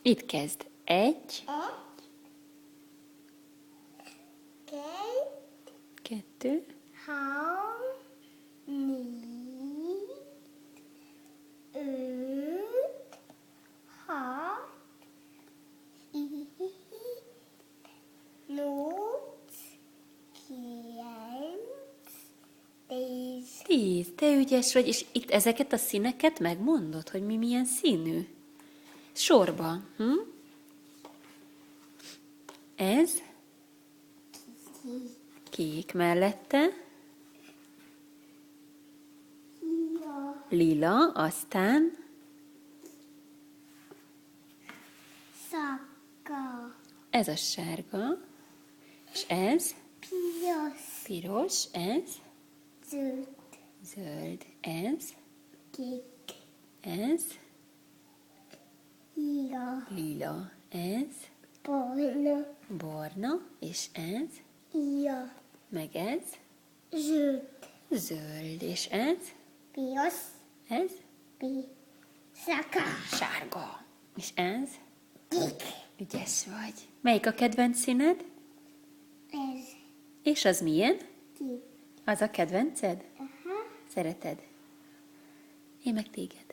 Itt kezd. 1, 2, 3, 4, 5, 6, 7, 8, 9, 10. 10. Te ügyes vagy, és itt ezeket a színeket megmondod, hogy mi milyen színű? Sorba. Ez kék mellette, lila, aztán Szaka. ez a sárga, és ez Piros. piros, ez Zöld. zöld, ez, Kék. ez Lila. lila, ez Barna. barna, és ez, Lila. meg ez Zöld. zöld, és ez, Piros. ez Szaka. sárga, és ez Kék. ügyes vagy. Melyik a kedvenc színed? Ez. És az milyen? Kék. Az a kedvenced? Aha. Szereted? Én meg téged.